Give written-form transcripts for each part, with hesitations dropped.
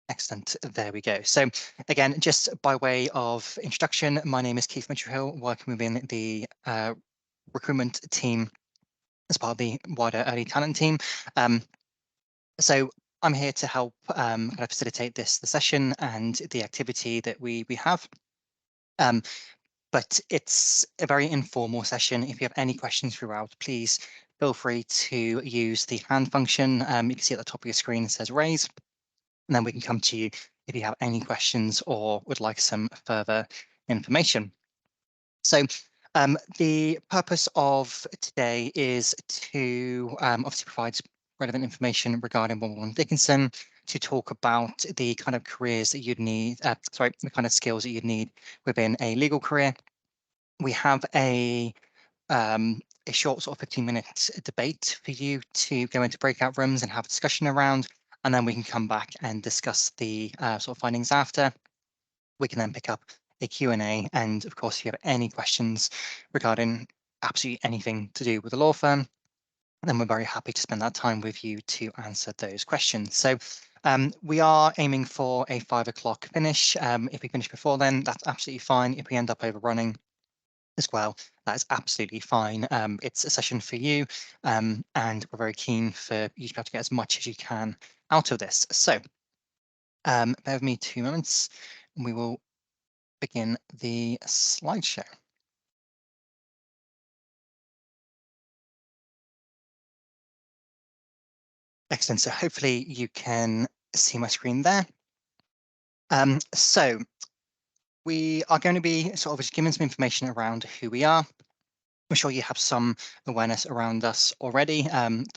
Excellent. There we go. So again, just by way of introduction, my name is Keith Mitchell-Hill, working within the recruitment team as part of the wider early talent team. Um, so I'm here to help kind of facilitate the session and the activity that we have. Um, but it's a very informal session. If you have any questions throughout, please feel free to use the hand function. You can see at the top of your screen it says raise, and then we can come to you if you have any questions or would like some further information. So the purpose of today is to obviously provide relevant information regarding Womble Bond Dickinson, to talk about the kind of careers that you'd need, the kind of skills that you'd need within a legal career. We have a short sort of 15-minute debate for you to go into breakout rooms and have a discussion around, and then we can come back and discuss the sort of findings after. We can then pick up a Q&A, and of course, if you have any questions regarding absolutely anything to do with the law firm, then we're very happy to spend that time with you to answer those questions. So we are aiming for a 5 o'clock finish. If we finish before then, that's absolutely fine. If we end up overrunning as well, that is absolutely fine. It's a session for you, and we're very keen for you to be able to get as much as you can out of this. So bear with me 2 moments, and we will begin the slideshow. Excellent. So hopefully you can see my screen there. So we are going to be sort of just giving some information around who we are. I'm sure you have some awareness around us already,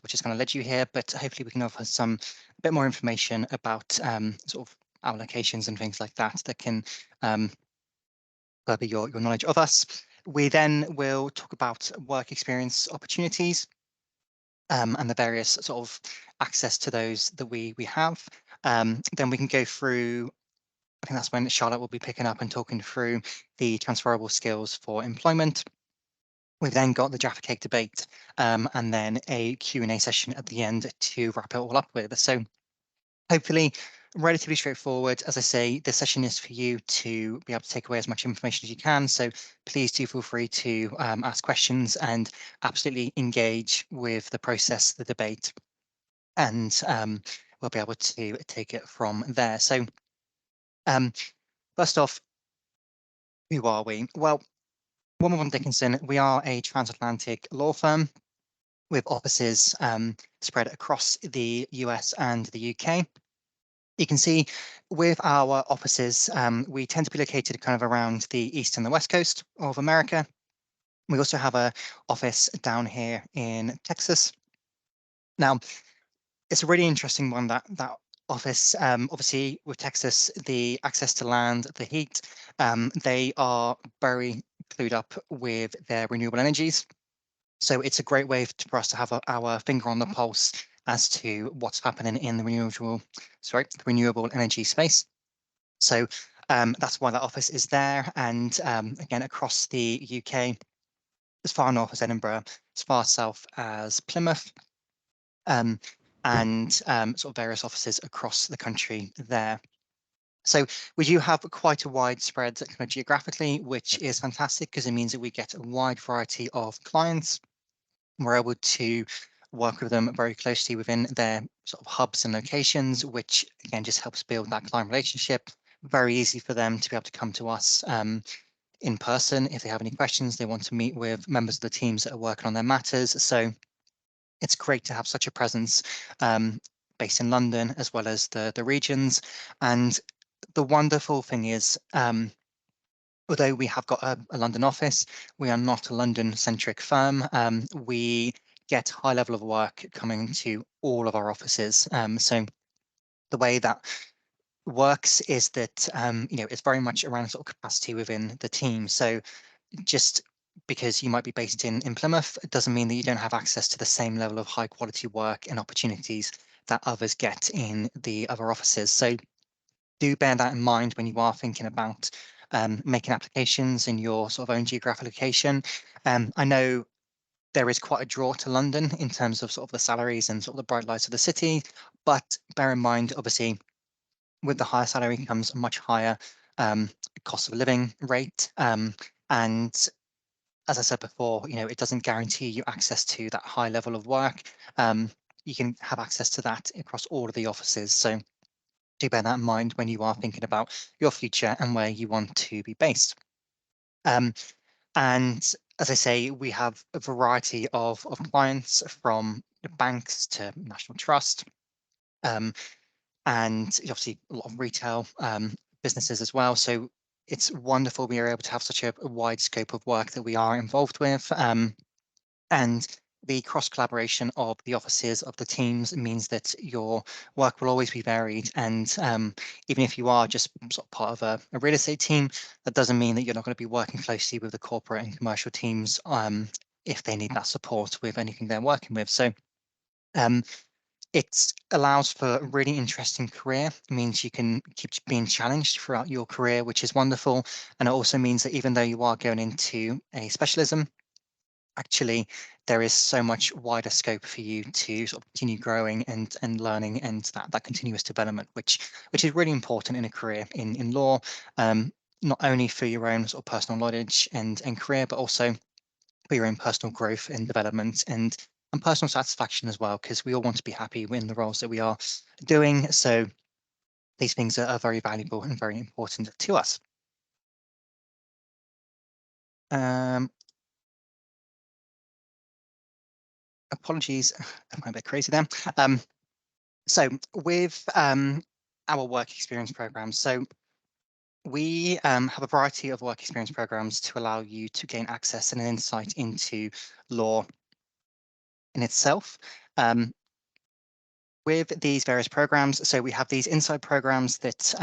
which is going to lead you here, but hopefully we can offer some a bit more information about sort of our locations and things like that that can further your knowledge of us. We then will talk about work experience opportunities and the various sort of access to those that we have. Then we can go through, I think that's when Charlotte will be picking up and talking through the transferable skills for employment. We've then got the Jaffa Cake debate and then a Q&A session at the end to wrap it all up with. So hopefully relatively straightforward. As I say, this session is for you to be able to take away as much information as you can. So please do feel free to ask questions and absolutely engage with the process, the debate, and we'll be able to take it from there. So first off, who are we? Well, Womble Bond Dickinson, we are a transatlantic law firm with offices spread across the US and the UK. You can see with our offices, we tend to be located kind of around the east and the west coast of America. We also have an office down here in Texas. Now, it's a really interesting one, that office. Obviously, with Texas, the access to land, the heat, they are very clued up with their renewable energies. So it's a great way for us to have our finger on the pulse as to what's happening in the renewable energy space. So that's why that office is there. And again, across the UK, as far north as Edinburgh, as far south as Plymouth, and sort of various offices across the country there. So we do have quite a wide spread kind of geographically, which is fantastic because it means that we get a wide variety of clients. We're able to work with them very closely within their sort of hubs and locations, which again just helps build that client relationship. Very easy for them to be able to come to us in person if they have any questions. They want to meet with members of the teams that are working on their matters. So it's great to have such a presence based in London as well as the regions. And the wonderful thing is, although we have got a London office, we are not a London-centric firm. We get high level of work coming to all of our offices. So the way that works is that it's very much around sort of capacity within the team. So just because you might be based in Plymouth, it doesn't mean that you don't have access to the same level of high quality work and opportunities that others get in the other offices. So do bear that in mind when you are thinking about making applications in your sort of own geographic location. I know there is quite a draw to London in terms of sort of the salaries and sort of the bright lights of the city, but bear in mind, obviously, with the higher salary comes a much higher cost of living rate. And as I said before, it doesn't guarantee you access to that high level of work. You can have access to that across all of the offices. So do bear that in mind when you are thinking about your future and where you want to be based. Um, and as I say, we have a variety of clients from banks to National Trust, um, and obviously a lot of retail businesses as well. So it's wonderful we are able to have such a wide scope of work that we are involved with. And the cross collaboration of the offices of the teams means that your work will always be varied. And even if you are just sort of part of a real estate team, that doesn't mean that you're not going to be working closely with the corporate and commercial teams if they need that support with anything they're working with. So um, it allows for a really interesting career. It means you can keep being challenged throughout your career, which is wonderful. And it also means that even though you are going into a specialism, actually there is so much wider scope for you to sort of continue growing and learning, and that continuous development, which is really important in a career in law, not only for your own sort of personal knowledge and career, but also for your own personal growth and development and personal satisfaction as well, because we all want to be happy in the roles that we are doing. So these things are very valuable and very important to us. Um, Apologies, I went a bit crazy there. So with our work experience programs, so we have a variety of work experience programs to allow you to gain access and an insight into law in itself. With these various programs, so we have these inside programs that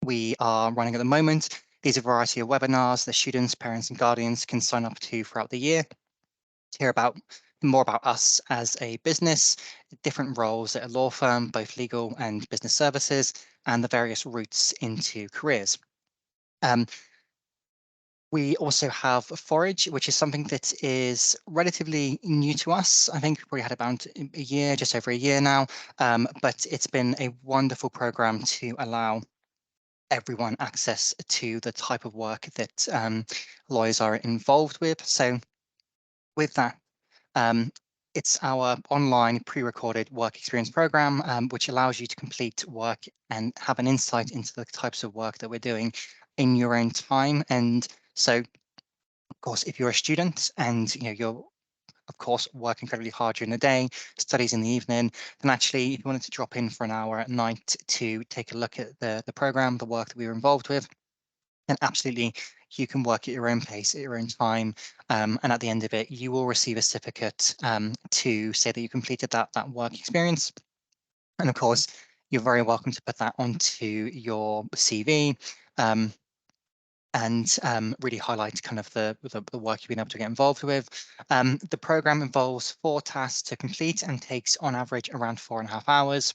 we are running at the moment. These are a variety of webinars that students, parents, and guardians can sign up to throughout the year to hear about more about us as a business, different roles at a law firm, both legal and business services, and the various routes into careers. Um, we also have Forage, which is something that is relatively new to us. I think we had about a year, just over a year now, but it's been a wonderful program to allow everyone access to the type of work that lawyers are involved with. So with that, Um, it's our online pre-recorded work experience program, which allows you to complete work and have an insight into the types of work that we're doing in your own time. And so, of course, if you're a student and you're of course work incredibly hard during the day, studies in the evening, then actually if you wanted to drop in for an hour at night to take a look at the program, the work that we were involved with, and absolutely, you can work at your own pace, at your own time, and at the end of it, you will receive a certificate to say that you completed that work experience. And of course, you're very welcome to put that onto your CV, um, and really highlight kind of the work you've been able to get involved with. The program involves 4 tasks to complete and takes on average around 4.5 hours.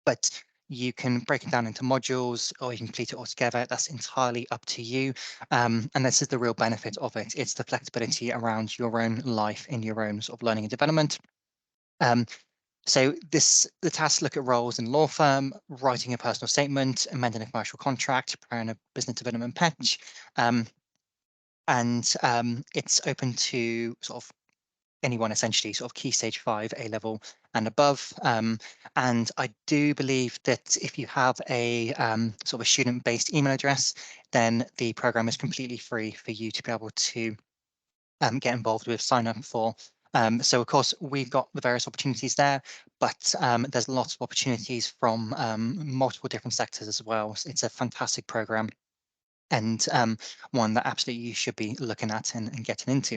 But you can break it down into modules or you can complete it all together. That's entirely up to you. And this is the real benefit of it. It's the flexibility around your own life in your own sort of learning and development. Um, so the tasks look at roles in law firm, writing a personal statement, amending a commercial contract, preparing a business development pitch. Um, and it's open to sort of anyone essentially, sort of key stage 5 A level and above. And I do believe that if you have a sort of a student-based email address, then the program is completely free for you to be able to get involved with, sign up for. So of course we've got the various opportunities there, but there's lots of opportunities from multiple different sectors as well. So it's a fantastic program and one that absolutely you should be looking at and getting into.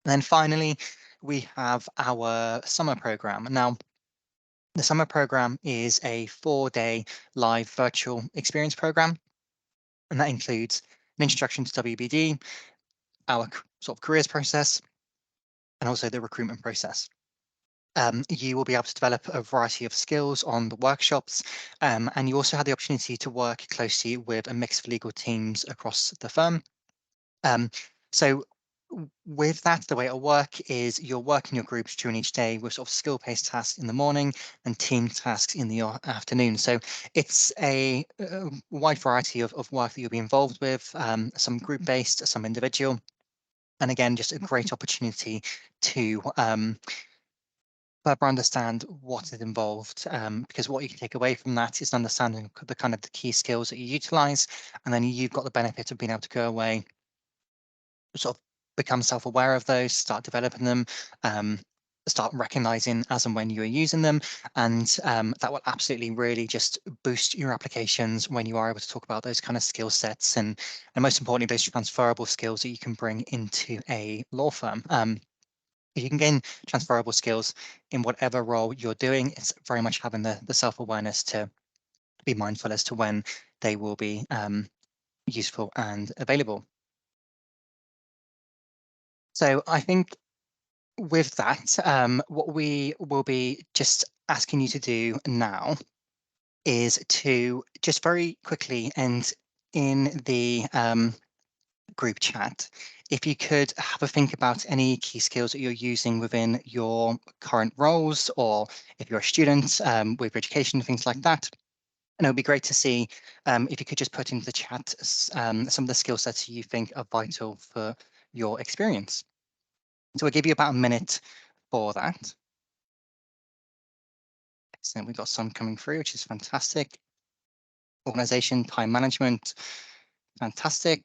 And then finally, we have our summer program. Now, the summer program is a 4-day live virtual experience program, and that includes an introduction to WBD, our sort of careers process, and also the recruitment process. You will be able to develop a variety of skills on the workshops, and you also have the opportunity to work closely with a mix of legal teams across the firm. Um, so With that, the way it'll work is you'll work in your groups during each day with sort of skill-based tasks in the morning and team tasks in the afternoon. So it's a wide variety of work that you'll be involved with, some group-based, some individual. And again, just a great opportunity to further understand what is involved, because what you can take away from that is understanding the kind of the key skills that you utilize, and then you've got the benefit of being able to go away, sort of become self-aware of those, start developing them, um, start recognizing as and when you are using them, and that will absolutely really just boost your applications when you are able to talk about those kind of skill sets, and most importantly, those transferable skills that you can bring into a law firm. If you can gain transferable skills in whatever role you're doing, it's very much having the self-awareness to be mindful as to when they will be useful and available. So I think with that, what we will be just asking you to do now is to just very quickly and in the group chat, if you could have a think about any key skills that you're using within your current roles, or if you're a student with your education, things like that. And it would be great to see if you could just put into the chat some of the skill sets you think are vital for your experience. So I'll give you about a minute for that. Excellent. We've got some coming through, which is fantastic. Organization, time management, fantastic.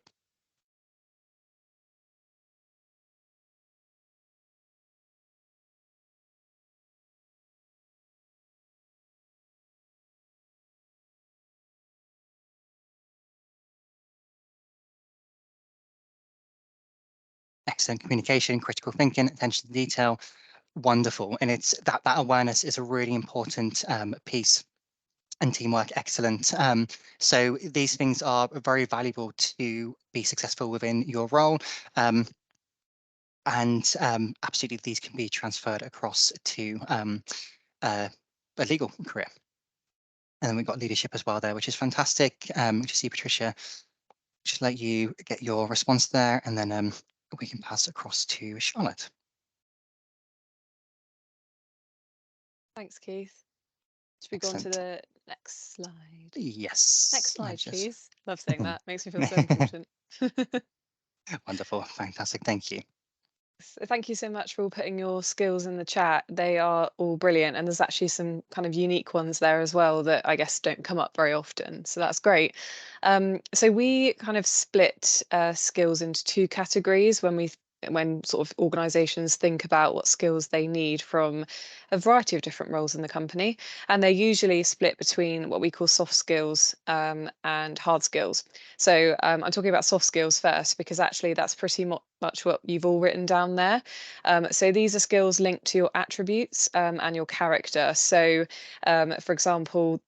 Excellent communication, critical thinking, attention to detail, wonderful. And it's that awareness is a really important piece, and teamwork, excellent. So these things are very valuable to be successful within your role. And absolutely, these can be transferred across to a legal career. And then we've got leadership as well there, which is fantastic. Just see, Patricia, just let you get your response there, and then we can pass across to Charlotte. Thanks, Keith. Should we go on to Excellent. the next slide? Yes. Next slide, Just please. Love saying that. Makes me feel so important. wonderful. Fantastic. Thank you. So thank you so much for all putting your skills in the chat. They are all brilliant, and there's actually some kind of unique ones there as well that I guess don't come up very often. So that's great. So we kind of split skills into two categories when sort of organizations think about what skills they need from a variety of different roles in the company, and they're usually split between what we call soft skills and hard skills. So I'm talking about soft skills first because actually that's pretty much what you've all written down there. So these are skills linked to your attributes and your character. So for example,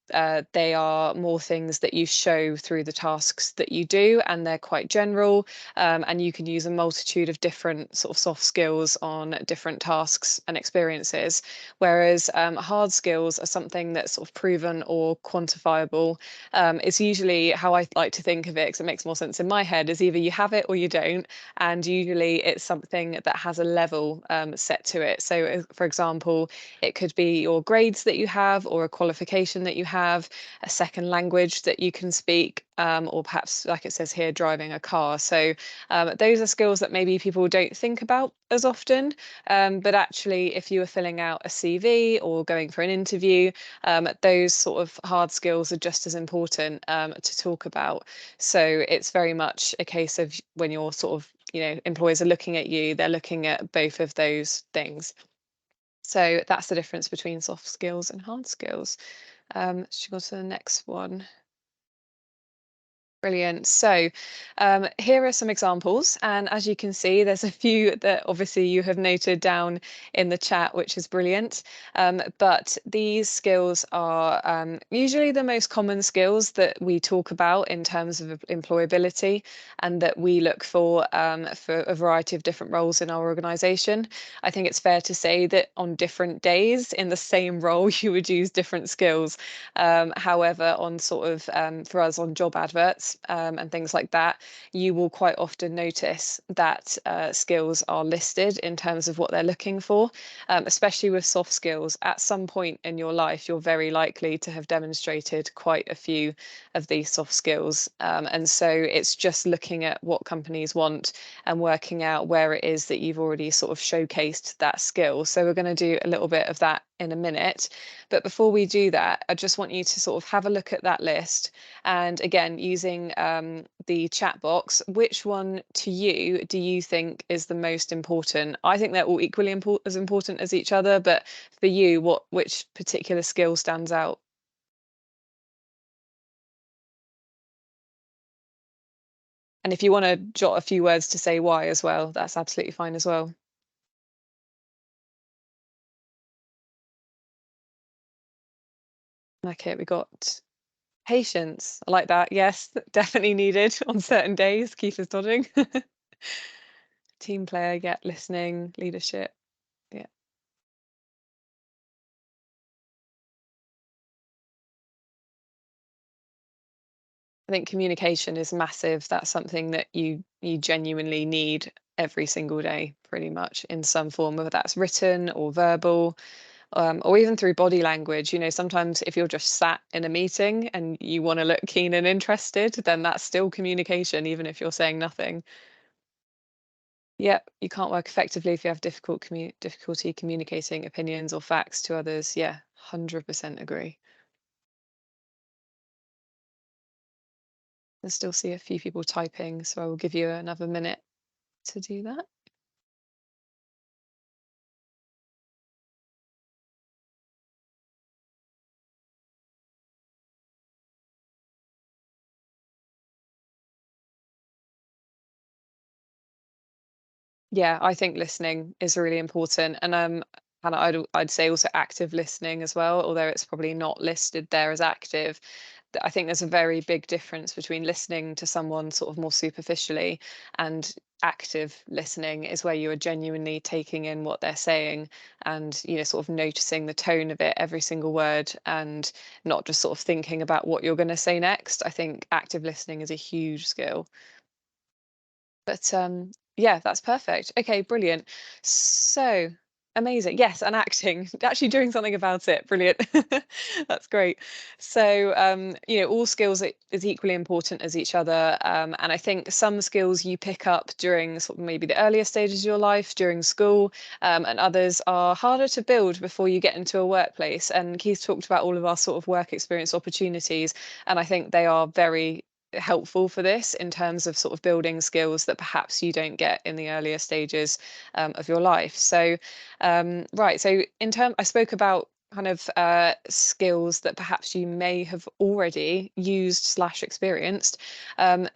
they are more things that you show through the tasks that you do, and they're quite general, and you can use a multitude of different sort of soft skills on different tasks and experiences. Whereas hard skills are something that's sort of proven or quantifiable. It's usually how I like to think of it, because it makes more sense in my head, is either you have it or you don't, and usually it's something that has a level set to it. So for example, it could be your grades that you have, or a qualification that you have, a second language that you can speak, or perhaps, like it says here, driving a car. So those are skills that maybe people don't think about as often, but actually if you were filling out a CV or going for an interview, those sort of hard skills are just as important to talk about. So it's very much a case of when you're sort of, employers are looking at you, they're looking at both of those things. So that's the difference between soft skills and hard skills. Should we go to the next one? Brilliant. So here are some examples, and as you can see, there's a few that obviously you have noted down in the chat, which is brilliant. But these skills are usually the most common skills that we talk about in terms of employability, and that we look for a variety of different roles in our organisation. I think it's fair to say that on different days in the same role, you would use different skills. However, on sort of for us on job adverts, experience and things like that, you will quite often notice that skills are listed in terms of what they're looking for, especially with soft skills. At some point in your life, you're very likely to have demonstrated quite a few of these soft skills. And so it's just looking at what companies want and working out where it is that you've already sort of showcased that skill. So we're going to do a little bit of that in a minute. But before we do that, I just want you to sort of have a look at that list. And again, using the chat box, which one to you do you think is the most important? I think they're all equally as important as each other, but for you, which particular skill stands out? And if you want to jot a few words to say why as well, that's absolutely fine as well. Okay, we got patience. I like that. Yes, definitely needed on certain days. Keith is nodding. Team player, yeah, listening, leadership. Yeah. I think communication is massive. That's something that you genuinely need every single day, pretty much in some form, whether that's written or verbal, or even through body language. You know, sometimes if you're just sat in a meeting and you want to look keen and interested, then that's still communication, even if you're saying nothing. Yeah, you can't work effectively if you have difficulty communicating opinions or facts to others. Yeah, 100% agree. I still see a few people typing, so I will give you another minute to do that. Yeah, I think listening is really important, and I'd say also active listening as well, although it's probably not listed there as active. I think there's a very big difference between listening to someone sort of more superficially, and active listening is where you are genuinely taking in what they're saying, and sort of noticing the tone of it, every single word, and not just sort of thinking about what you're going to say next. I think active listening is a huge skill. But yeah, that's perfect. Okay, brilliant. So amazing. Yes, and acting, actually doing something about it. Brilliant. That's great. So all skills is equally important as each other. And I think some skills you pick up during sort of maybe the earlier stages of your life, during school, and others are harder to build before you get into a workplace. And Keith talked about all of our sort of work experience opportunities, and I think they are very helpful for this in terms of sort of building skills that perhaps you don't get in the earlier stages of your life. So right, so I spoke about kind of skills that perhaps you may have already used slash experienced.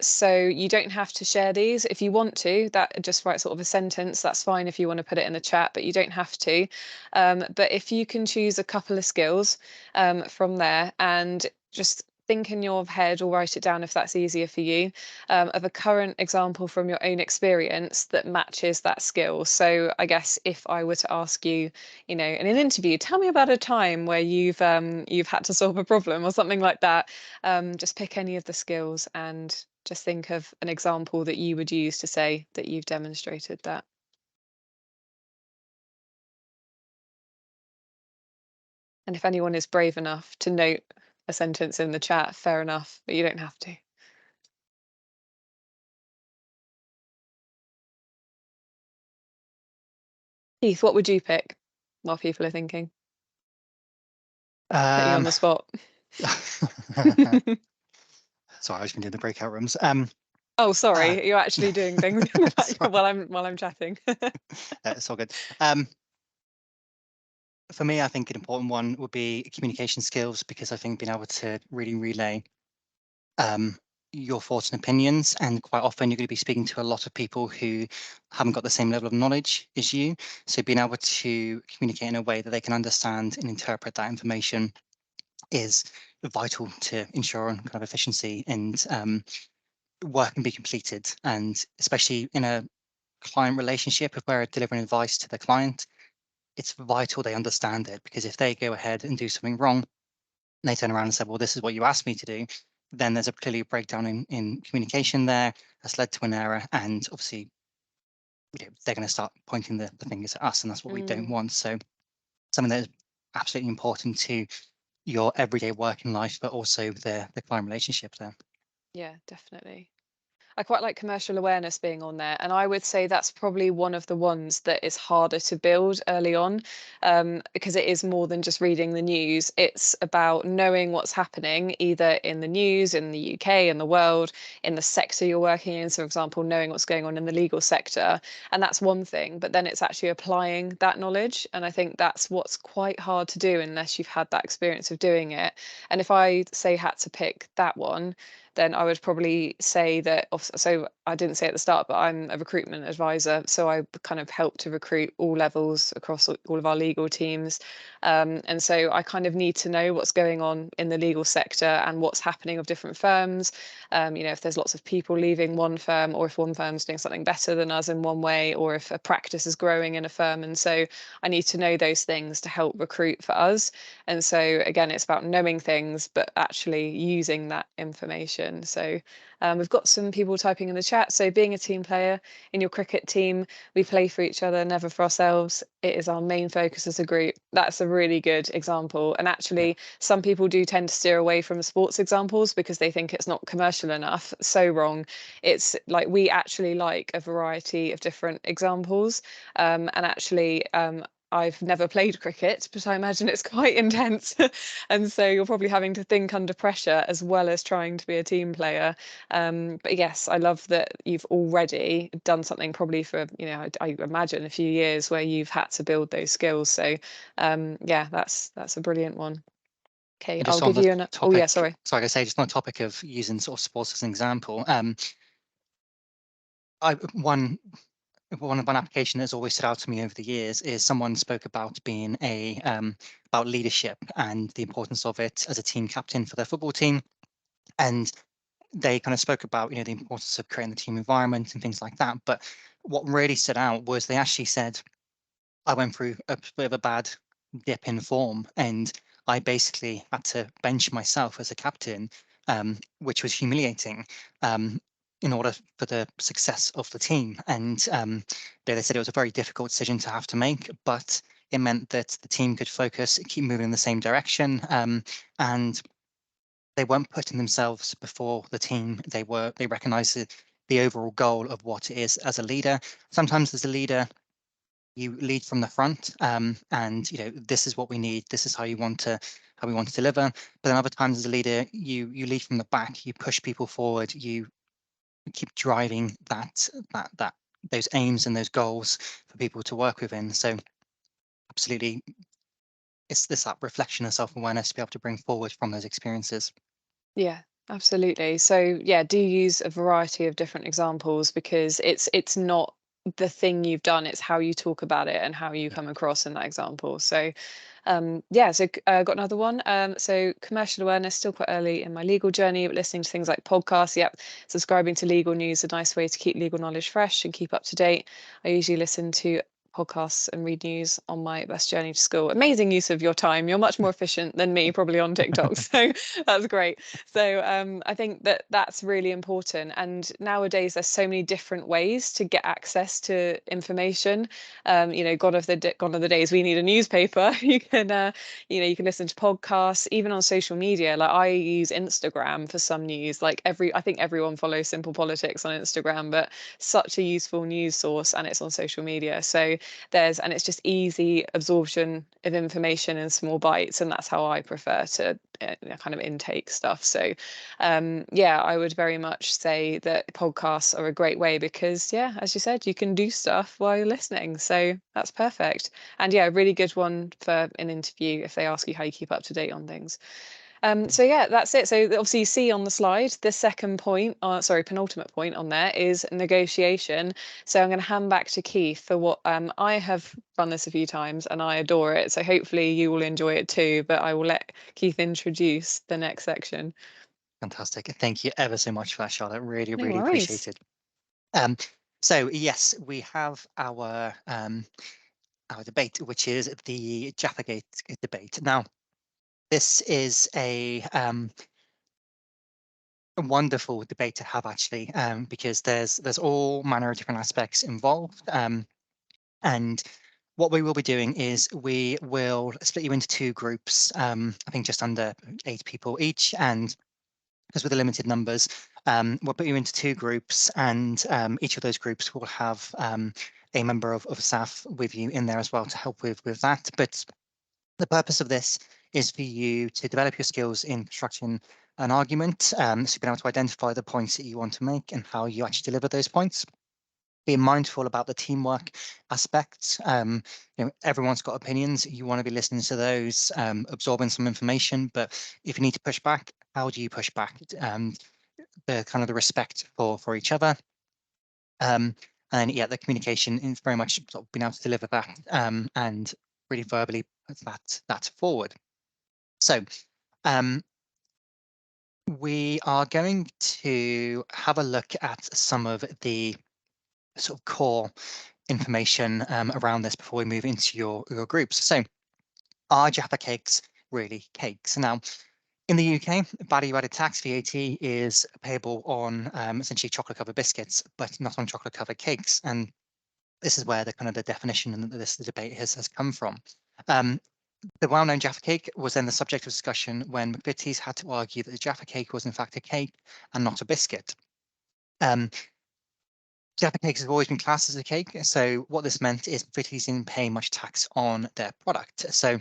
So you don't have to share these. If you want to, that just write sort of a sentence, that's fine if you want to put it in the chat, but you don't have to. But if you can choose a couple of skills from there, and just think in your head or write it down if that's easier for you, of a current example from your own experience that matches that skill. So I guess if I were to ask you, in an interview, tell me about a time where you've had to solve a problem or something like that. Just pick any of the skills and just think of an example that you would use to say that you've demonstrated that. And if anyone is brave enough to note a sentence in the chat, fair enough, but you don't have to. Keith, what would you pick while people are thinking? Put you on Um, the spot. Sorry, I was going to do the breakout rooms. Oh, Uh, sorry, you're actually doing things in the that's background right. while I'm chatting. It's all good. For me, I think an important one would be communication skills, because I think being able to really relay um, your thoughts and opinions, and quite often you're going to be speaking to a lot of people who haven't got the same level of knowledge as you. So being able to communicate in a way that they can understand and interpret that information is vital to ensure kind of efficiency and work can be completed. And especially in a client relationship, if we're delivering advice to the client, it's vital they understand it, because if they go ahead and do something wrong, and they turn around and say, well, this is what you asked me to do, then there's clearly a breakdown in communication there that's led to an error, and obviously, they're going to start pointing the fingers at us, and that's what we don't want. So something that is absolutely important to your everyday working life, but also the client relationship there. Yeah, definitely. I quite like commercial awareness being on there, and I would say that's probably one of the ones that is harder to build early on, because it is more than just reading the news. It's about knowing what's happening either in the news, in the UK, in the world, in the sector you're working in. So, for example, knowing what's going on in the legal sector, and that's one thing. But then it's actually applying that knowledge, and I think that's what's quite hard to do unless you've had that experience of doing it. And if I say had to pick that one, then I would probably say that. So I didn't say at the start, but I'm a recruitment advisor. So I kind of help to recruit all levels across all of our legal teams. And so I kind of need to know what's going on in the legal sector and what's happening of different firms. If there's lots of people leaving one firm, or if one firm's doing something better than us in one way, or if a practice is growing in a firm. And so I need to know those things to help recruit for us. And so again, it's about knowing things, but actually using that information. So we've got some people typing in the chat. So being a team player in your cricket team, we play for each other, never for ourselves. It is our main focus as a group. That's a really good example. And actually, some people do tend to steer away from sports examples because they think it's not commercial enough. So wrong. It's like we actually like a variety of different examples. And actually, I've never played cricket, but I imagine it's quite intense. And so you're probably having to think under pressure as well as trying to be a team player. But yes, I love that you've already done something probably for, I imagine a few years where you've had to build those skills. So yeah, that's a brilliant one. Okay, And I'll just on give the you an, oh yeah, topic, sorry. sorry, I say, just on the topic of using sort of sports as an example, I one application that's always stood out to me over the years is someone spoke about being about leadership and the importance of it as a team captain for their football team. And they kind of spoke about, the importance of creating the team environment and things like that. But what really stood out was they actually said, I went through a bit of a bad dip in form, and I basically had to bench myself as a captain, which was humiliating, um, in order for the success of the team. And they said it was a very difficult decision to have to make, but it meant that the team could focus, keep moving in the same direction, and they weren't putting themselves before the team. They recognized the overall goal of what it is as a leader. Sometimes as a leader, you lead from the front, and this is what we need, this is how we want to deliver. But then other times as a leader, you lead from the back, you push people forward, you keep driving that those aims and those goals for people to work within. So absolutely, it's that reflection and self-awareness to be able to bring forward from those experiences. Yeah, absolutely. So yeah, do use a variety of different examples because it's not the thing you've done, it's how you talk about it and how you Yeah, come across in that example. So yeah, so got another one. So commercial awareness, still quite early in my legal journey, but listening to things like podcasts, yep. Subscribing to legal news, a nice way to keep legal knowledge fresh and keep up to date. I usually listen to podcasts and read news on my bus journey to school. Amazing use of your time. You're much more efficient than me, probably on TikTok. So that's great. So I think that that's really important. And nowadays, there's so many different ways to get access to information. Gone are the days we need a newspaper. You can listen to podcasts, even on social media. Like I use Instagram for some news. I think everyone follows Simple Politics on Instagram, but such a useful news source, and it's on social media. So and it's just easy absorption of information in small bites, and that's how I prefer to kind of intake stuff. So yeah, I would very much say that podcasts are a great way because yeah, as you said, you can do stuff while you're listening, so that's perfect. And yeah, a really good one for an interview if they ask you how you keep up to date on things. So yeah, that's it. So obviously you see on the slide, the second point, sorry, penultimate point on there is negotiation. So I'm going to hand back to Keith for what I have run this a few times and I adore it. So hopefully you will enjoy it too, but I will let Keith introduce the next section. fantastic. Thank you ever so much for that, Charlotte. Really, No really worries. appreciate it. um so yes, we have our debate, which is the Jaffa Cakes debate. Now, this is a wonderful debate to have, actually, because there's all manner of different aspects involved. And what we will be doing is we will split you into two groups, I think just under 8 people each. And because with the limited numbers, we'll put you into two groups, and each of those groups will have a member of staff with you in there as well to help with that. But the purpose of this is for you to develop your skills in constructing an argument, so you've been able to identify the points that you want to make and how you actually deliver those points. Being mindful about the teamwork aspect. Everyone's got opinions. You want to be listening to those, absorbing some information. But if you need to push back, how do you push back? The kind of the respect for each other. And yeah, the communication is very much sort of being able to deliver that, and really verbally put that forward. So we are going to have a look at some of the sort of core information around this before we move into your groups. So are Jaffa Cakes really cakes? Now, in the UK, value-added tax (VAT) is payable on essentially chocolate-covered biscuits, but not on chocolate-covered cakes. And this is where the kind of the definition and the debate has come from. The well-known Jaffa cake was then the subject of discussion when McVitie's had to argue that the Jaffa cake was in fact a cake and not a biscuit. Jaffa cakes have always been classed as a cake, so what this meant is McVitie's didn't pay much tax on their product. So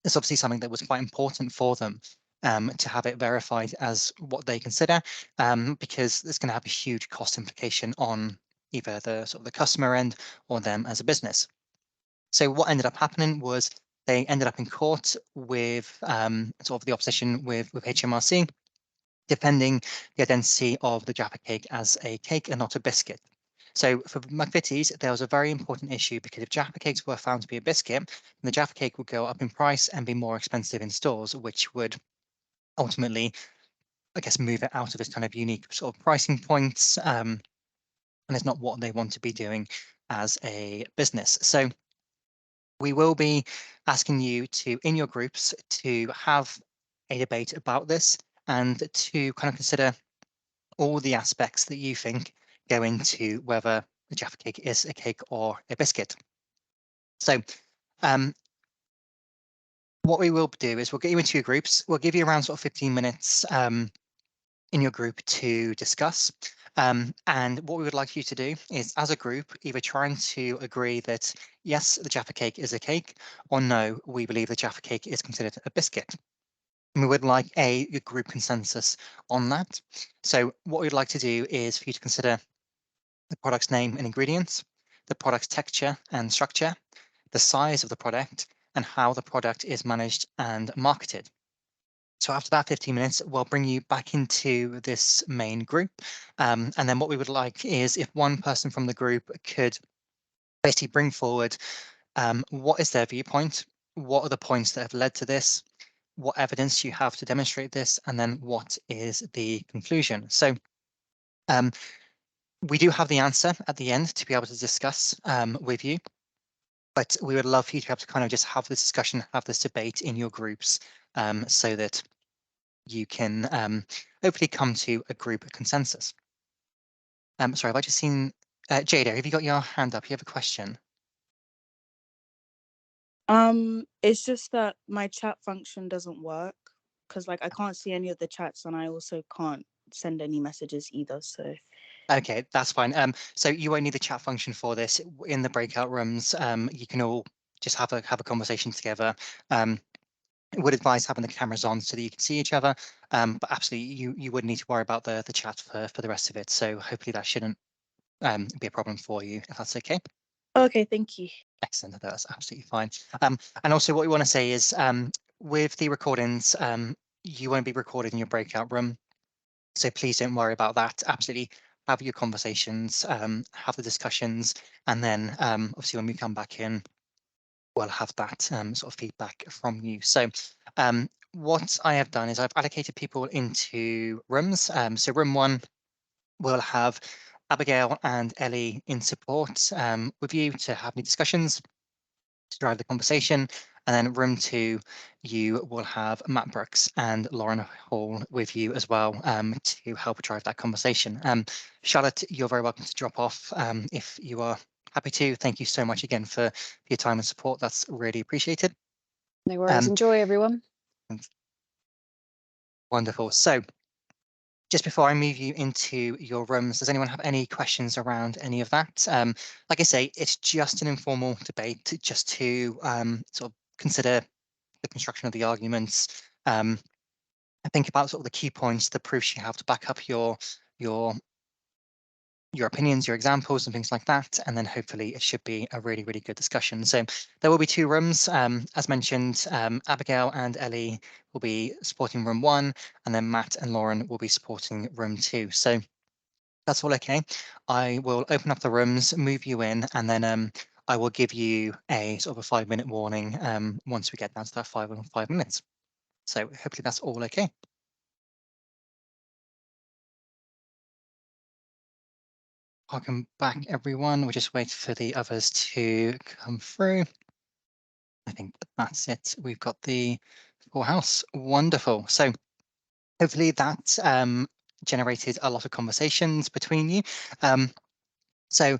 it's obviously something that was quite important for them to have it verified as what they consider, because it's going to have a huge cost implication on either the sort of the customer end or them as a business. So what ended up happening was they ended up in court with sort of the opposition with HMRC, defending the identity of the Jaffa cake as a cake and not a biscuit. So for McVitie's, there was a very important issue, because if Jaffa cakes were found to be a biscuit, then the Jaffa cake would go up in price and be more expensive in stores, which would ultimately, I guess, move it out of its kind of unique sort of pricing points. And it's not what they want to be doing as a business. So we will be asking you to, in your groups, to have a debate about this and to kind of consider all the aspects that you think go into whether the Jaffa cake is a cake or a biscuit. So what we will do is we'll get you into your groups. We'll give you around sort of 15 minutes in your group to discuss. And what we would like you to do is, as a group, either trying to agree that, yes, the Jaffa cake is a cake, or no, we believe the Jaffa cake is considered a biscuit. And we would like a group consensus on that. So what we'd like to do is for you to consider the product's name and ingredients, the product's texture and structure, the size of the product, and how the product is managed and marketed. So after that 15 minutes, we'll bring you back into this main group. And then what we would like is if one person from the group could basically bring forward what is their viewpoint, what are the points that have led to this, what evidence you have to demonstrate this, and then what is the conclusion. So we do have the answer at the end to be able to discuss with you, but we would love for you to be able to kind of just have this discussion, have this debate in your groups, so that you can hopefully come to a group consensus. Sorry, have I just seen Jada, have you got your hand up? You have a question? It's just that my chat function doesn't work because like I can't see any of the chats and I also can't send any messages either. So Okay, that's fine. So you won't need the chat function for this. In the breakout rooms, you can all just have a conversation together. Would advise having the cameras on so that you can see each other. But absolutely, you wouldn't need to worry about the chat for the rest of it. So hopefully that shouldn't be a problem for you, if that's okay. okay, thank you. Excellent. That's absolutely fine. And also what we want to say is with the recordings, you won't be recorded in your breakout room. So please don't worry about that. Absolutely have your conversations, have the discussions, and then obviously when we come back in, we'll have that sort of feedback from you. So what I have done is I've allocated people into rooms. So room 1 will have Abigail and Ellie in support with you to have any discussions, to drive the conversation. And then room 2, you will have Matt Brooks and Lauren Hall with you as well, to help drive that conversation. Charlotte, you're very welcome to drop off if you are happy to. Thank you so much again for your time and support. That's really appreciated. No worries. Enjoy, everyone. Wonderful. So just before I move you into your rooms, does anyone have any questions around any of that? Like I say, it's just an informal debate, just to sort of consider the construction of the arguments. I think about sort of the key points, the proofs you have to back up your opinions, your examples, and things like that. And then hopefully it should be a really, really good discussion. So there will be 2 rooms. As mentioned, Abigail and Ellie will be supporting room 1, and then Matt and Lauren will be supporting room 2. So that's all okay. I will open up the rooms, move you in, and then I will give you a sort of a 5-minute warning once we get down to that 5 minutes. So hopefully that's all okay. Welcome back, everyone. We'll just wait for the others to come through. I think that's it. We've got the full house. Wonderful. So hopefully that generated a lot of conversations between you. So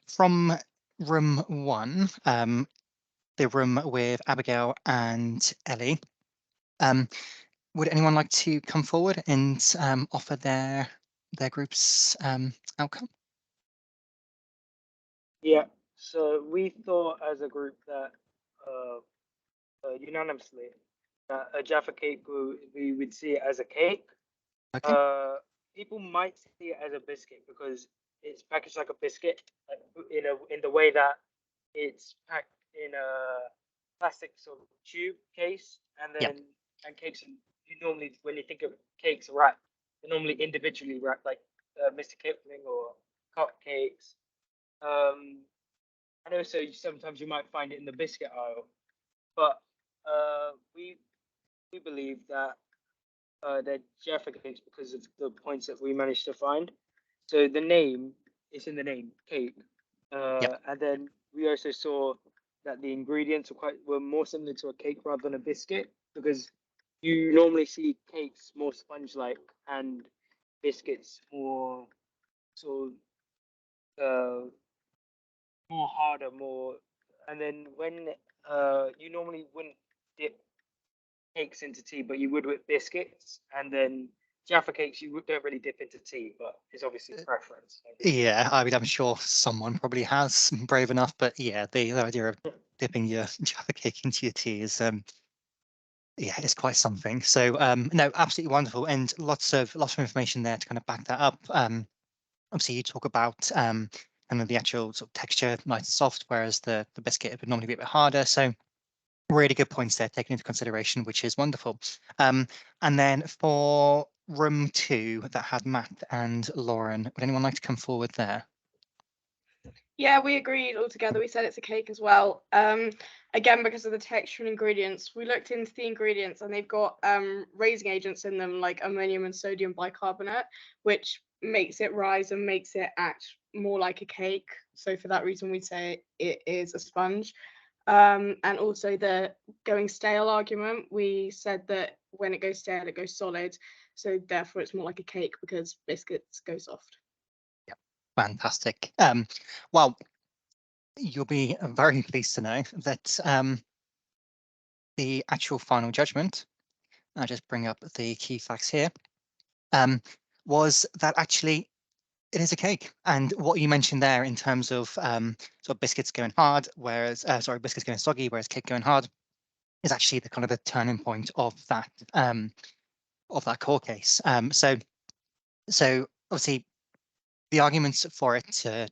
from room 1, the room with Abigail and Ellie, would anyone like to come forward and offer their group's outcome? Yeah. So we thought as a group that unanimously that a Jaffa cake we would see it as a cake. Okay. People might see it as a biscuit because it's packaged like a biscuit, like in the way that it's packed in a plastic sort of tube case, and then and cakes. You normally, when you think of cakes wrapped, they're normally individually wrapped, like Mr. Kipling or cupcakes. And also sometimes you might find it in the biscuit aisle, but we believe that they're Jaffa Cakes because of the points that we managed to find. So the name is in the name, cake. And then we also saw that the ingredients were more similar to a cake rather than a biscuit, because you normally see cakes more sponge-like and biscuits more sort of more harder, more. And then when you normally wouldn't dip cakes into tea, but you would with biscuits, and then Jaffa Cakes you don't really dip into tea, but it's obviously preference. Yeah, I mean, I'm sure someone probably has brave enough, but yeah, the idea of dipping your Jaffa cake into your tea is yeah, it's quite something. So no, absolutely wonderful, and lots of information there to kind of back that up. Obviously you talk about kind of the actual sort of texture, nice and soft, whereas the biscuit would normally be a bit harder. So really good points there taken into consideration, which is wonderful. And then for room 2 that had Matt and Lauren, would anyone like to come forward there? Yeah, we agreed all together. We said it's a cake as well. Again, because of the texture and ingredients, we looked into the ingredients and they've got raising agents in them like ammonium and sodium bicarbonate, which makes it rise and makes it act more like a cake. So for that reason, we'd say it is a sponge. And also the going stale argument, we said that when it goes stale, it goes solid. So therefore, it's more like a cake because biscuits go soft. Fantastic. Well, you'll be very pleased to know that the actual final judgment, I'll just bring up the key facts here, was that actually it is a cake. And what you mentioned there in terms of sort of biscuits going hard, whereas biscuits going soggy, whereas cake going hard, is actually the kind of the turning point of that core case. So obviously the arguments for it to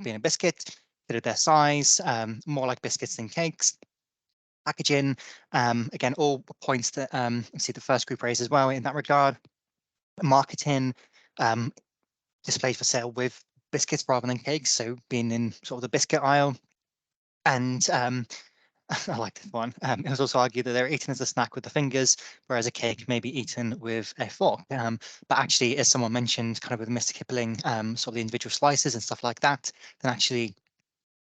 being a biscuit, that of their size, more like biscuits than cakes, packaging, again, all points that obviously the first group raised as well in that regard. Marketing, displayed for sale with biscuits rather than cakes, so being in sort of the biscuit aisle. And I like this one. It was also argued that they're eaten as a snack with the fingers, whereas a cake may be eaten with a fork. But actually, as someone mentioned, kind of with Mr. Kipling, sort of the individual slices and stuff like that, then actually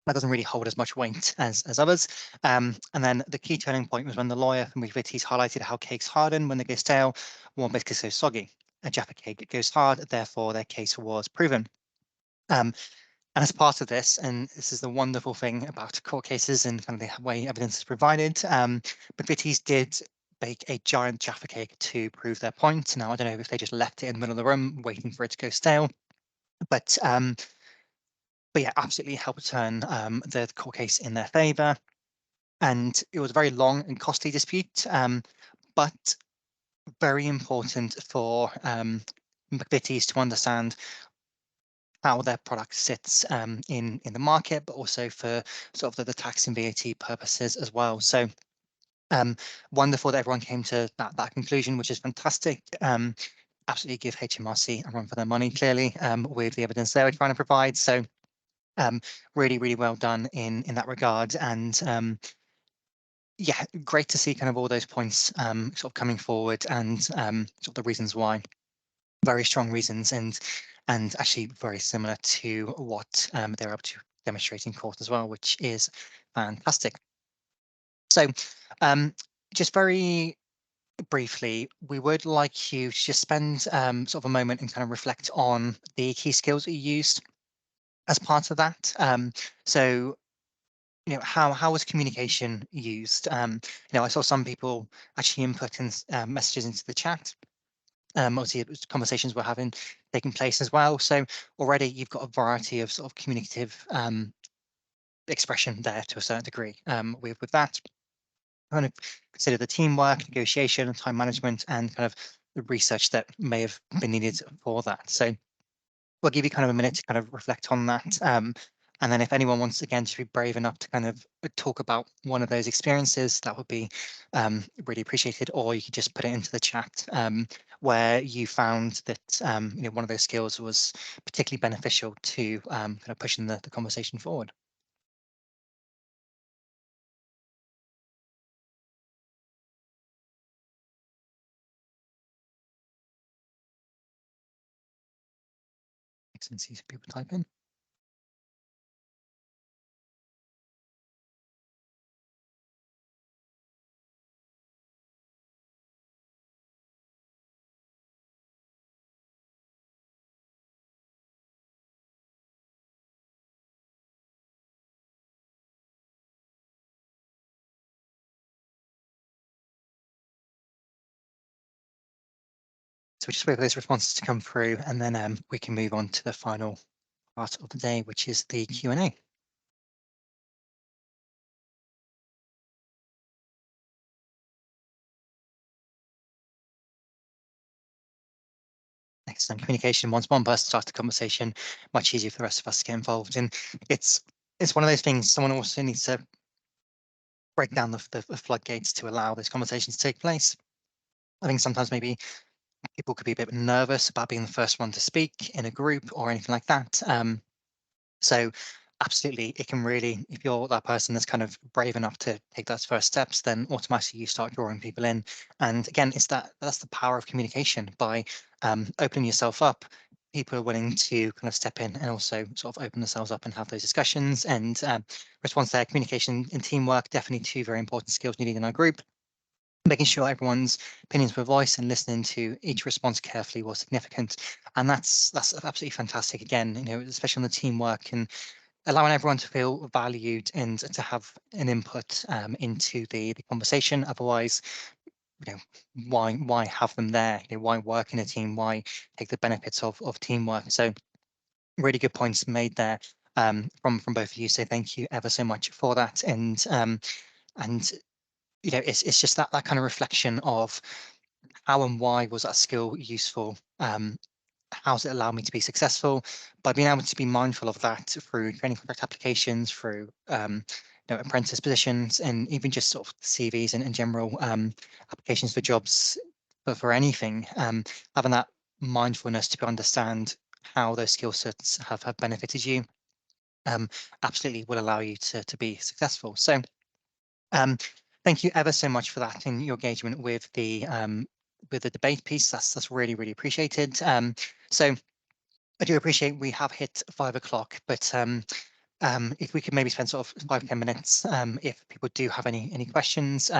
that doesn't really hold as much weight as others. And then the key turning point was when the lawyer from McVitie's highlighted how cakes harden when they go stale, warm biscuits go soggy. A Jaffa cake goes hard, therefore their case was proven. And as part of this, and this is the wonderful thing about court cases and kind of the way evidence is provided, McVitie's did bake a giant Jaffa cake to prove their point. Now, I don't know if they just left it in the middle of the room waiting for it to go stale, but yeah, absolutely helped turn the court case in their favour. And it was a very long and costly dispute, but very important for McVitie's to understand how their product sits in the market, but also for sort of the tax and VAT purposes as well. So wonderful that everyone came to that conclusion, which is fantastic. Absolutely give HMRC a run for their money, clearly, with the evidence they were trying to provide. So really, really well done in that regard. And yeah, great to see kind of all those points sort of coming forward and sort of the reasons why. Very strong reasons and actually very similar to what they're able to demonstrate in court as well, which is fantastic. So just very briefly, we would like you to just spend sort of a moment and kind of reflect on the key skills that you used as part of that. So how was communication used? I saw some people actually input in messages into the chat. Obviously, it was conversations we're having taking place as well. So already you've got a variety of sort of communicative expression there to a certain degree. With that, kind of consider the teamwork, negotiation, time management, and kind of the research that may have been needed for that. So we'll give you kind of a minute to kind of reflect on that. And then if anyone wants, again, to be brave enough to kind of talk about one of those experiences, that would be really appreciated. Or you could just put it into the chat where you found that one of those skills was particularly beneficial to kind of pushing the conversation forward. Excellent, see people type in. So we just wait for those responses to come through, and then we can move on to the final part of the day, which is the Q&A. Excellent communication. Once one person starts the conversation, much easier for the rest of us to get involved. And it's one of those things. Someone also needs to break down the floodgates to allow those conversations to take place. I think sometimes maybe people could be a bit nervous about being the first one to speak in a group or anything like that. So absolutely, it can really, if you're that person that's kind of brave enough to take those first steps, then automatically you start drawing people in. And again, that's the power of communication. By opening yourself up, people are willing to kind of step in and also sort of open themselves up and have those discussions. And response there, communication and teamwork, definitely two very important skills needed in our group. Making sure everyone's opinions were voiced and listening to each response carefully was significant. And that's absolutely fantastic. Again, especially on the teamwork and allowing everyone to feel valued and to have an input into the conversation. Otherwise, why have them there? Why work in a team? Why take the benefits of teamwork? So really good points made there from both of you. So thank you ever so much for that. And it's just that kind of reflection of how and why was that skill useful? How's it allowed me to be successful? By being able to be mindful of that through training contract applications, through apprentice positions, and even just sort of CVs and in general applications for jobs, but for anything, having that mindfulness to understand how those skill sets have benefited you, absolutely will allow you to be successful. So thank you ever so much for that and your engagement with the debate piece. That's really, really appreciated. So I do appreciate we have hit 5 o'clock, but if we could maybe spend sort of 5-10 minutes, if people do have any questions.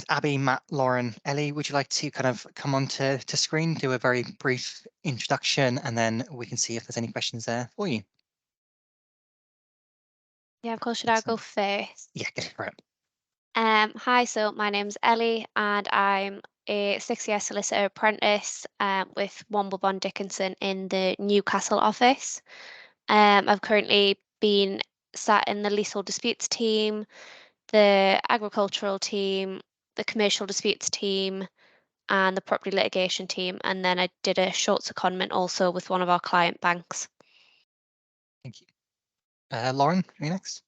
Abby, Matt, Lauren, Ellie, would you like to kind of come on to screen, do a very brief introduction, and then we can see if there's any questions there for you? Yeah, of course. Should I go first? Yeah, go for it. Hi, so my name's Ellie, and I'm a 6-year solicitor apprentice with Womble Bond Dickinson in the Newcastle office. I've currently been sat in the leasehold disputes team, the agricultural team, the commercial disputes team, and the property litigation team. And then I did a short secondment also with one of our client banks. Thank you. Lauren, you next.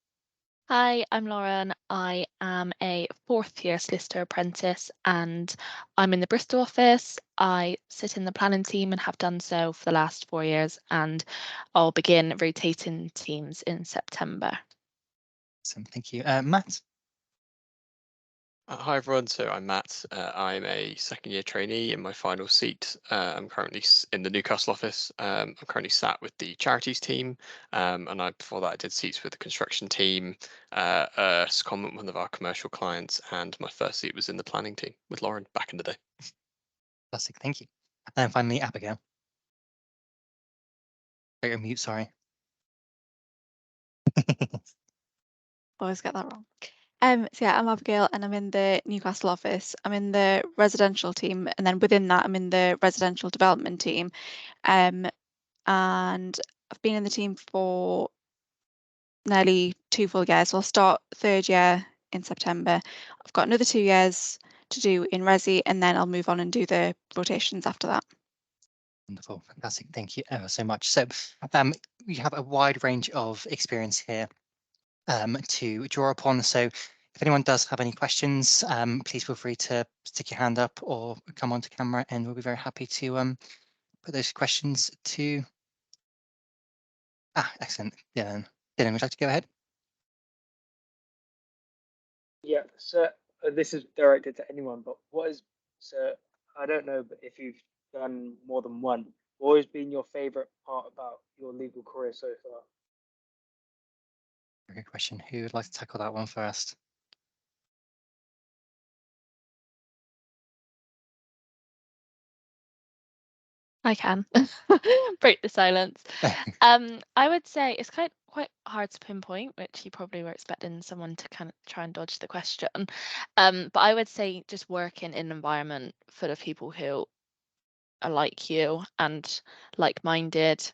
Hi, I'm Lauren. I am a 4th-year solicitor apprentice and I'm in the Bristol office. I sit in the planning team and have done so for the last 4 years, and I'll begin rotating teams in September. Awesome, thank you. Matt. Hi everyone, so I'm Matt. I'm a 2nd-year trainee in my final seat. I'm currently in the Newcastle office. I'm currently sat with the charities team, and before that I did seats with the construction team, a secondment with one of our commercial clients, and my first seat was in the planning team with Lauren back in the day. Fantastic, thank you. And finally, Abigail. You're on mute, sorry. Always get that wrong. So yeah, I'm Abigail and I'm in the Newcastle office. I'm in the residential team, and then within that I'm in the residential development team. And I've been in the team for nearly 2 full years. So I'll start 3rd year in September. I've got another 2 years to do in Resi, and then I'll move on and do the rotations after that. Wonderful, fantastic, thank you ever so much. So we have a wide range of experience here to draw upon. So if anyone does have any questions, please feel free to stick your hand up or come onto camera, and we'll be very happy to put those questions to. Excellent. Dylan, would you like to go ahead? Yeah, so this is directed to anyone, but I don't know, but if you've done more than one, what has been your favorite part about your legal career so far? Very good question. Who would like to tackle that one first? I can break the silence. I would say it's quite hard to pinpoint, which you probably were expecting someone to kind of try and dodge the question. But I would say just working in an environment full of people who are like you and like-minded,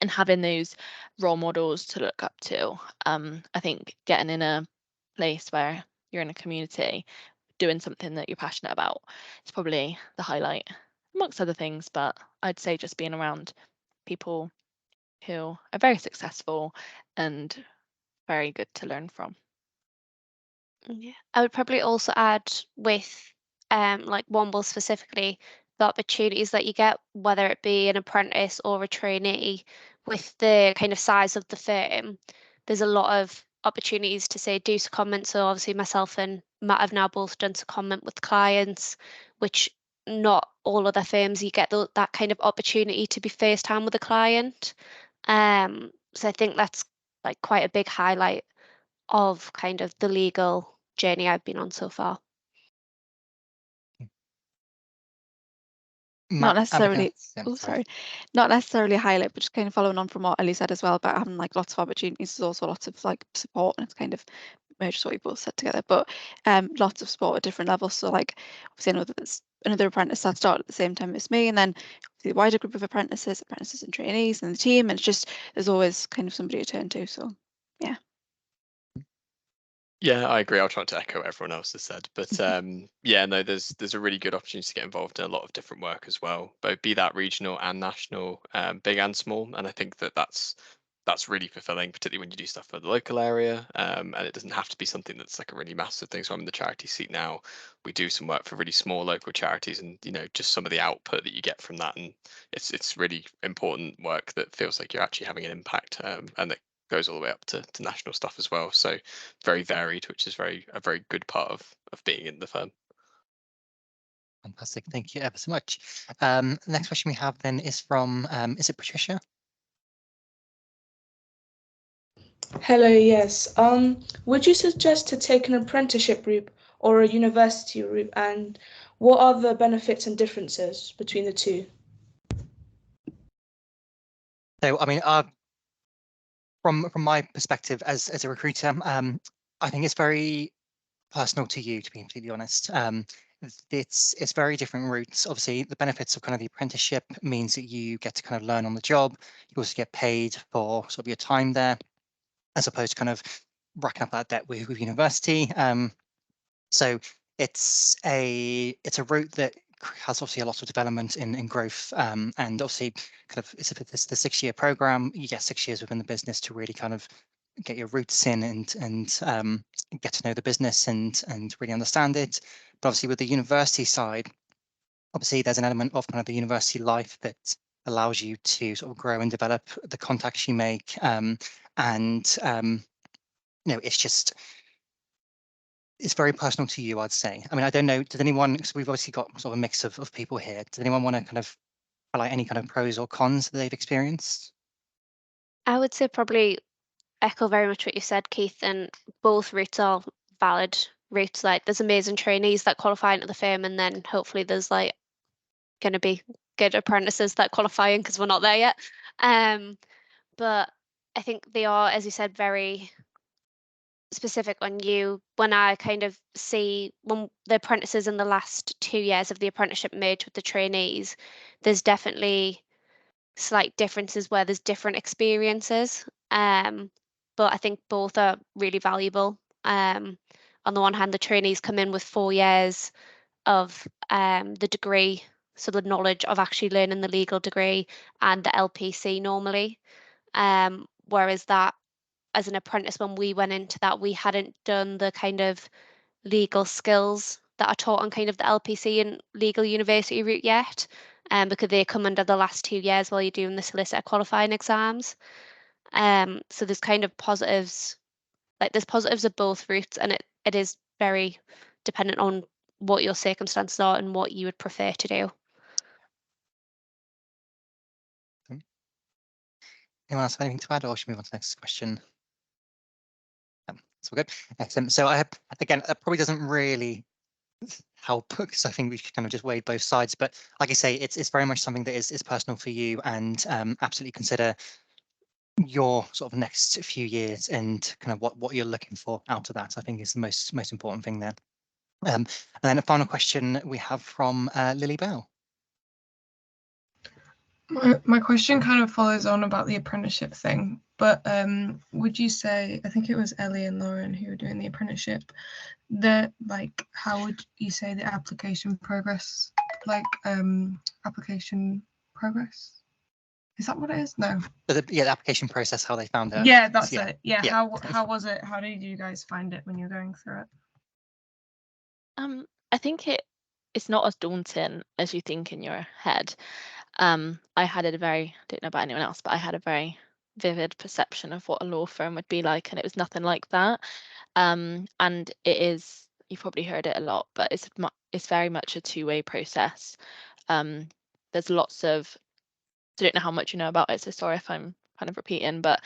and having those role models to look up to. I think getting in a place where you're in a community doing something that you're passionate about is probably the highlight, amongst other things, but I'd say just being around people who are very successful and very good to learn from. Yeah, I would probably also add with like Womble specifically, the opportunities that you get, whether it be an apprentice or a trainee, with the kind of size of the firm, there's a lot of opportunities to say do secondment. So obviously myself and Matt have now both done secondment with clients, which not all other firms you get that kind of opportunity to be first hand with a client. So I think that's like quite a big highlight of kind of the legal journey I've been on so far. Not necessarily, Abigail? sorry, not necessarily a highlight, but just kind of following on from what Ellie said as well about having like lots of opportunities. There's also lots of like support, and it's kind of merged what we both said together, but lots of support at different levels. So like obviously I know that there's another apprentice that started at the same time as me, and then the wider group of apprentices and trainees and the team, and it's just there's always kind of somebody to turn to. So yeah. Yeah, I agree. I'll try to echo what everyone else has said, but yeah, no, there's a really good opportunity to get involved in a lot of different work as well, both be that regional and national, big and small. And I think that's really fulfilling, particularly when you do stuff for the local area. And it doesn't have to be something that's like a really massive thing. So I'm in the charity seat now. We do some work for really small local charities, and just some of the output that you get from that, and it's really important work that feels like you're actually having an impact, and that goes all the way up to national stuff as well. So very varied, which is a very good part of being in the firm. Fantastic, thank you ever so much. Next question we have then is from, is it Patricia? Hello, yes. Would you suggest to take an apprenticeship route or a university route, and what are the benefits and differences between the two? So, I mean, from my perspective as a recruiter, I think it's very personal to you, to be completely honest. It's very different routes. Obviously, the benefits of kind of the apprenticeship means that you get to kind of learn on the job. You also get paid for sort of your time there, as opposed to kind of racking up that debt with university. So it's a route that has obviously a lot of development in growth, and obviously kind of it's the 6-year program. You get 6 years within the business to really kind of get your roots in and get to know the business and really understand it. But obviously with the university side, obviously there's an element of kind of the university life that allows you to sort of grow and develop the contacts you make, and it's very personal to you, I'd say. I mean, I don't know, did anyone, because we've obviously got sort of a mix of people here. Does anyone want to kind of highlight any kind of pros or cons that they've experienced? I would say probably echo very much what you said, Keith, and both routes are valid routes. Like there's amazing trainees that qualify into the firm, and then hopefully there's like going to be good apprentices that qualify in because we're not there yet. But I think they are, as you said, very specific on you. When I kind of see when the apprentices in the last 2 years of the apprenticeship merge with the trainees, there's definitely slight differences where there's different experiences. But I think both are really valuable. On the one hand, the trainees come in with 4 years of the degree, so the knowledge of actually learning the legal degree and the LPC normally. Whereas that as an apprentice, when we went into that, we hadn't done the kind of legal skills that are taught on kind of the LPC and legal university route yet, because they come under the last 2 years while you're doing the solicitor qualifying exams. So there's kind of positives, like there's positives of both routes, and it is very dependent on what your circumstances are and what you would prefer to do. Anyone else have anything to add, or should we move on to the next question? That's all good. Excellent. So I have, again, that probably doesn't really help because I think we should kind of just weigh both sides. But like I say, it's very much something that is personal for you, and absolutely consider your sort of next few years and kind of what you're looking for out of that. I think is the most important thing there. And then a final question we have from Lily Bell. My question kind of follows on about the apprenticeship thing, but would you say, I think it was Ellie and Lauren who were doing the apprenticeship, that like how would you say the application progress, like application progress? Is that what it is? No. Yeah, the application process, how they found it. Yeah, that's it. Yeah. How was it? How did you guys find it when you were going through it? I think it's not as daunting as you think in your head. I had a very, I don't know about anyone else, but I had a very vivid perception of what a law firm would be like, and it was nothing like that. And it is, you've probably heard it a lot, but it's very much a two-way process. There's lots of, I don't know how much you know about it, so sorry if I'm kind of repeating, but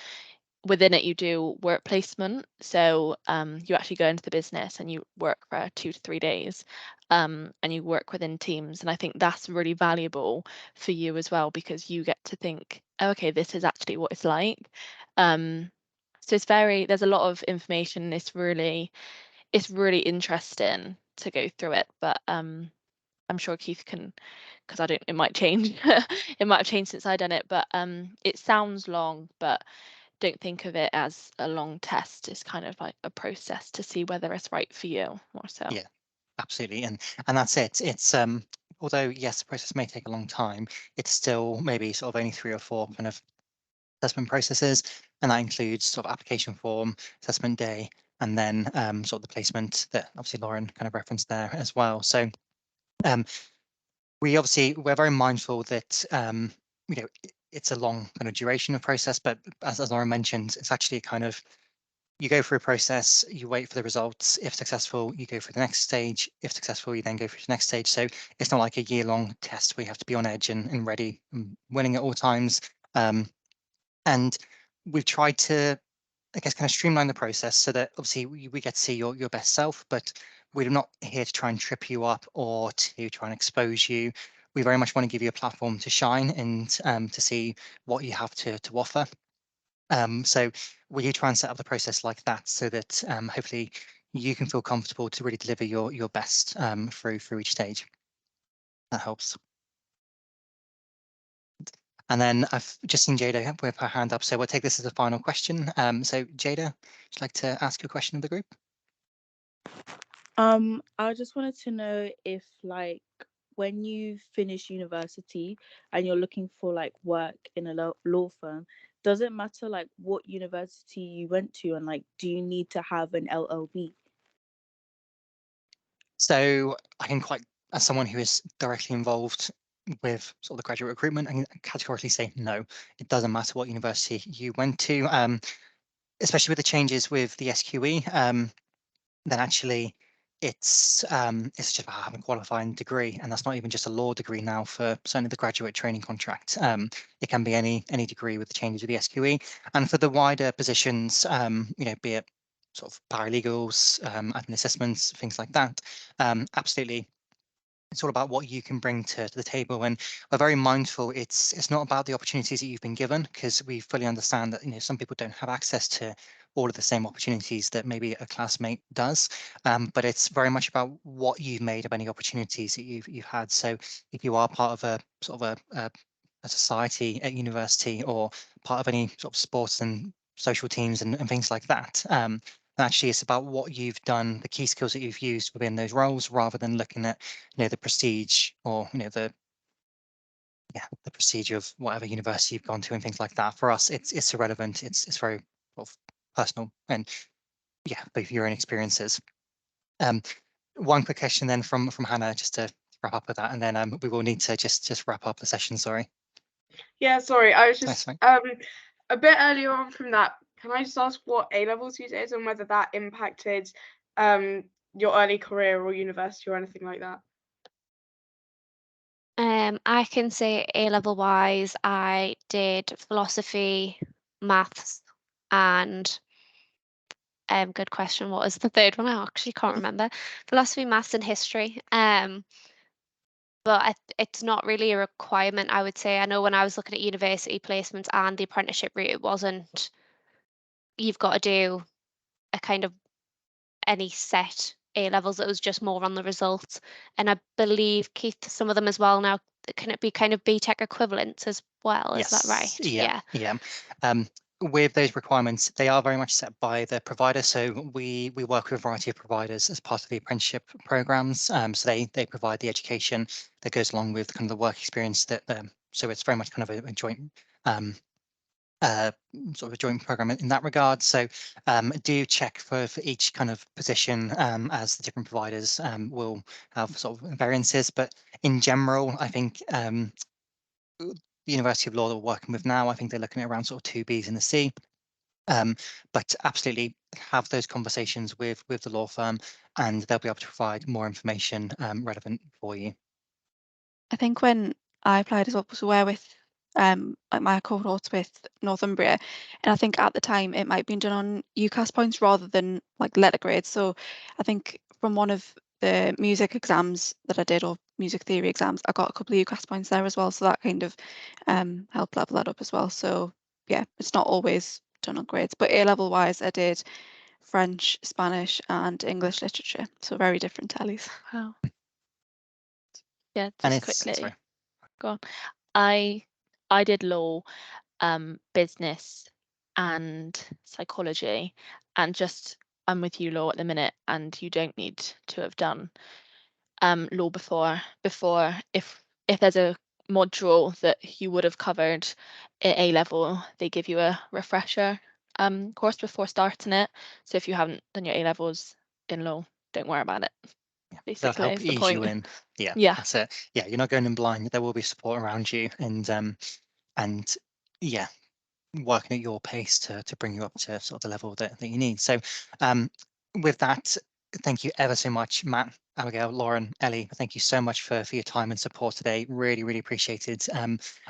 within it you do work placement. So you actually go into the business and you work for 2 to 3 days, and you work within teams. And I think that's really valuable for you as well, because you get to think, oh, okay, this is actually what it's like. So there's a lot of information. It's really interesting to go through it, but I'm sure Keith can, because it might change. It might have changed since I've done it, but it sounds long, but don't think of it as a long test. It's kind of like a process to see whether it's right for you or so. Yeah, absolutely. And that's it. It's although yes, the process may take a long time, it's still maybe sort of only 3 or 4 kind of assessment processes, and that includes sort of application form, assessment day, and then sort of the placement that obviously Lauren kind of referenced there as well. So we're very mindful that it's a long kind of duration of process, but as Lauren mentioned, it's actually kind of, you go through a process, you wait for the results. If successful, you go through the next stage. If successful, you then go through the next stage. So it's not like a year-long test where you have to be on edge and ready and winning at all times. And we've tried to, I guess, kind of streamline the process so that obviously we get to see your best self, but we're not here to try and trip you up or to try and expose you. We very much want to give you a platform to shine and to see what you have to offer. So we do try and set up the process like that so that hopefully you can feel comfortable to really deliver your best through each stage. That helps. And then I've just seen Jada with her hand up, so we'll take this as a final question. So Jada, would you like to ask your question of the group? I just wanted to know if, like, when you finish university and you're looking for like work in a law firm, does it matter like what university you went to, and like, do you need to have an LLB? So I can as someone who is directly involved with sort of the graduate recruitment, I can categorically say no. It doesn't matter what university you went to, especially with the changes with the SQE. Then actually it's just about having a qualifying degree, and that's not even just a law degree now for certainly the graduate training contract. It can be any degree with the changes of the SQE, and for the wider positions, be it sort of paralegals, admin assessments, things like that, absolutely. It's all about what you can bring to the table, and we're very mindful. It's not about the opportunities that you've been given, because we fully understand that some people don't have access to all of the same opportunities that maybe a classmate does. But it's very much about what you've made of any opportunities that you've had. So if you are part of a sort of a society at university, or part of any sort of sports and social teams and things like that. Actually, it's about what you've done, the key skills that you've used within those roles, rather than looking at the prestige, or the prestige of whatever university you've gone to and things like that. For us, it's irrelevant. It's very sort of personal, and both your own experiences. One quick question then from Hannah, just to wrap up with that, and then we will need to just wrap up the session. Sorry. Yeah, sorry. I was That's just fine. a bit earlier on from that. Can I just ask what A levels you did and whether that impacted your early career or university or anything like that? I can say A-level wise, I did philosophy, maths, and good question. What was the third one? I actually can't remember. Philosophy, maths, and history. But it's not really a requirement, I would say. I know when I was looking at university placements and the apprenticeship route, it wasn't, you've got to do a kind of any set A levels. It was just more on the results. And I believe, Keith, some of them as well now, can it be kind of BTEC equivalents as well? Is that right? Yeah. With those requirements, they are very much set by the provider. So we work with a variety of providers as part of the apprenticeship programs. So they provide the education that goes along with kind of the work experience that so it's very much kind of a joint sort of a joint program in that regard. So do check for each kind of position, as the different providers will have sort of variances. But in general, I think the University of Law that we're working with now, I think they're looking at around sort of 2 Bs in the C. But absolutely have those conversations with the law firm, and they'll be able to provide more information relevant for you. I think when I applied as well, was aware with like my cohorts with Northumbria, and I think at the time it might have been done on UCAS points rather than like letter grades. So I think from one of the music exams that I did, or music theory exams, I got a couple of UCAS points there as well. So that kind of helped level that up as well. So yeah, it's not always done on grades, but A-level wise, I did French, Spanish, and English literature. So very different tallies. Wow. Yeah, And just it's quickly. sorry. Go on. I did law, business, and psychology, and just I'm with you, law at the minute, and you don't need to have done law before if there's a module that you would have covered at A level, they give you a refresher course before starting it. So if you haven't done your A levels in law, don't worry about it. They'll Basically, help is the ease you point. in. Yeah, Yeah. that's it. Yeah, you're not going in blind. There will be support around you, and yeah, working at your pace to bring you up to sort of the level that you need. So with that, thank you ever so much, Matt, Abigail, Lauren, Ellie. Thank you so much for your time and support today. Really, really appreciated.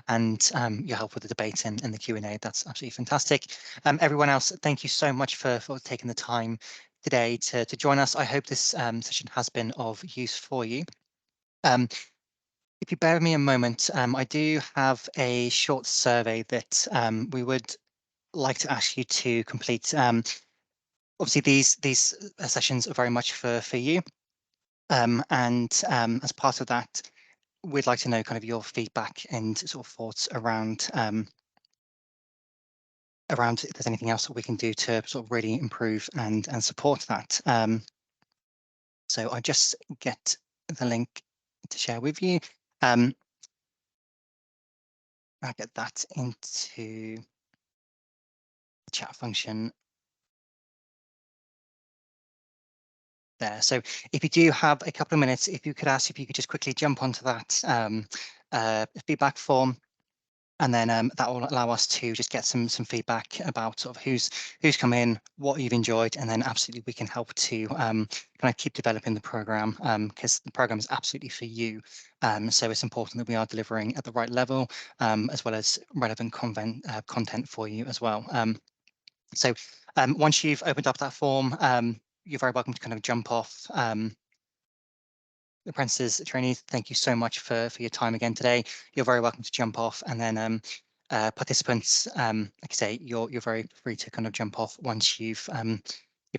And your help with the debate and the Q&A. That's absolutely fantastic. Everyone else, thank you so much for taking the time today to join us. I hope this session has been of use for you. If you bear with me a moment, I do have a short survey that we would like to ask you to complete. Obviously, these sessions are very much for you, and as part of that, we'd like to know kind of your feedback and sort of thoughts around around if there's anything else that we can do to sort of really improve and support that. So I just get the link to share with you. I'll get that into the chat function there. So if you do have a couple of minutes, if you could just quickly jump onto that feedback form, and then that will allow us to just get some feedback about sort of who's come in, what you've enjoyed, and then absolutely we can help to kind of keep developing the program, because the program is absolutely for you. So it's important that we are delivering at the right level, as well as relevant content for you as well. So once you've opened up that form, you're very welcome to kind of jump off. Apprentices, trainees, thank you so much for your time again today. You're very welcome to jump off, and then participants, like I say, you're very free to kind of jump off once you've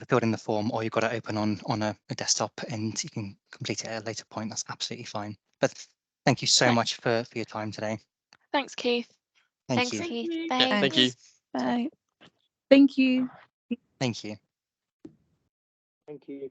filled in the form, or you've got it open on a desktop and you can complete it at a later point. That's absolutely fine. But thank you so much for your time today. Thanks, Keith. Thank Thanks, you. Keith. Yeah, Bye. thank you. Bye. Thank you. Thank you. Thank you.